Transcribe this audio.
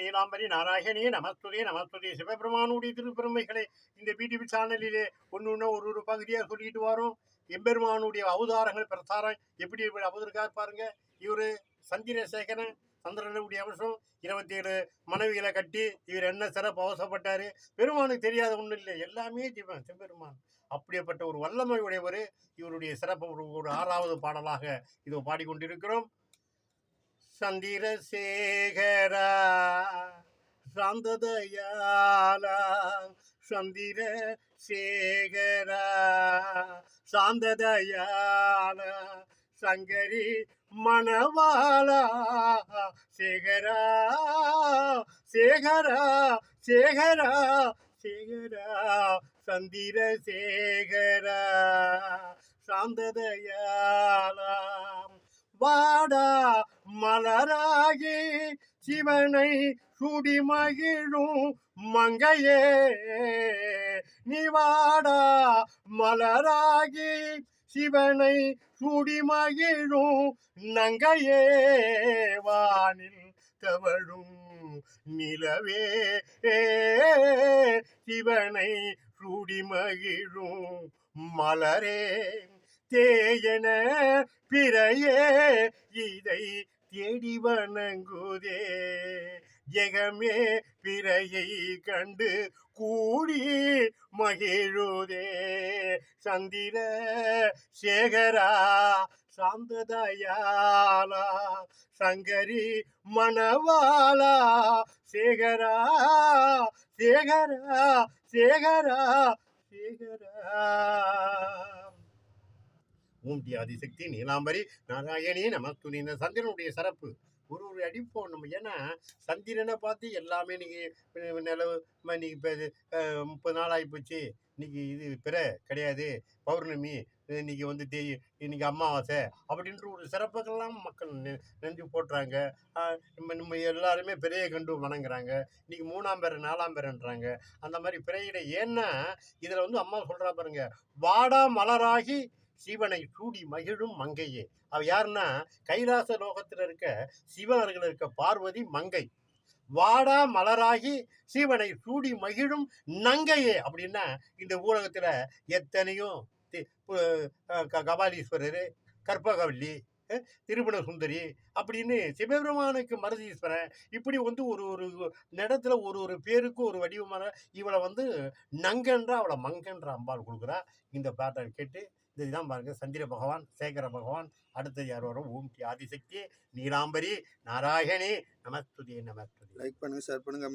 நீலாம்பரி நாராயணி நமஸ்துதே நமஸ்துதே. சிவபெருமானுடைய திருப்பெருமைகளை இந்த பிடிவி சேனலிலே ஒன்று ஒரு பகுதியாக சொல்லிட்டு வரோம். எம்பெருமானுடைய அவதாரங்கள் பிரசாரம் எப்படி அவதற்காக பாருங்க. இவரு சந்திரசேகரன், சந்திரனுடைய அம்சம், 27 மனைவிகளை கட்டி இவர் என்ன சிறப்பு அவசப்பட்டாரு. பெருமானுக்கு தெரியாத ஒன்றும் இல்லை, எல்லாமே சிவபெருமான். அப்படிப்பட்ட ஒரு வல்லமை உடையவர். இவருடைய சிறப்பு ஒரு 6வது பாடலாக இதோ பாடிக்கொண்டிருக்கிறோம். சந்திரசேகரா சாந்ததயாலா, சந்திரசேகரா சாந்ததயாலா, சங்கரி மணவாளா, சேகரா சேகரா சேகரா சேகரா, சந்திரசேகரா சாந்ததயாலா. வாடா மலராகி சிவனை சுடிமகிழும் மங்கையே, நீ வாடா மலராகி சிவனை சுடிமகிழும் நங்கையே, வானில் தவழும் நிலவே சிவனை சுடிமகிழும் மலரே, தேயன பிறையே இதை தேடி வணங்குதே, ஜெகமே பிறையை கண்டு கூடி மகிழுதே. சந்திர சேகரா சாந்ததயாலா, சங்கரி மணவாளா, சேகரா சேகரா சேகரா சேகரா. ஊம்டி ஆதிசக்தி நீலாம்பரி நாராயணி நமஸ்துதி. இந்த சந்திரனுடைய சிறப்பு ஒரு அடிப்போம் நம்ம. ஏன்னா சந்திரனை பார்த்து எல்லாமே இன்னைக்கு நிலவு இன்னைக்கு இப்போ 30 நாள் ஆகிப்போச்சு. இன்னைக்கு இது பிற கிடையாது, பௌர்ணமி, இன்னைக்கு வந்து இன்னைக்கு அமாவாசை அப்படின்ற ஒரு சிறப்புகள்லாம் மக்கள் நெஞ்சு போட்டுறாங்க. நம்ம எல்லாருமே பிறையை கண்டு வணங்குறாங்க. இன்னைக்கு 3ஆம் பேர் 4ஆம் பேருன்றாங்க. அந்த மாதிரி பிறையிட ஏன்னா இதில் வந்து அம்மா சொல்கிறா பாருங்க, வாடா மலராகி சிவனை சூடி மகிழும் மங்கையே. அவ யாருன்னா கைலாச லோகத்தில் இருக்க சிவனர்கள் இருக்க பார்வதி மங்கை. வாடா மலராகி சிவனை சூடி மகிழும் நங்கையே அப்படின்னா இந்த ஊடகத்துல எத்தனையோ கபாலீஸ்வரர், கற்பகவல்லி, திருமண சுந்தரி அப்படின்னு சிவபெருமானுக்கு மருதீஸ்வரன், இப்படி வந்து ஒரு இடத்துல ஒரு பேருக்கு ஒரு வடிவமான இவளை வந்து நங்கன்றா அவளை மங்கன்ற அம்பாள் கொடுக்குறா. இந்த பாட்டை கேட்டு இதுதான் பாருங்க. சந்திர பகவான், சேகர பகவான், அடுத்தது யார் வரும்? ஊம்டி ஆதிசக்தி நீலாம்பரி நாராயணி நமஸ்துதி நமஸ்துதி. லைக் பண்ணுங்க, ஷேர் பண்ணுங்க,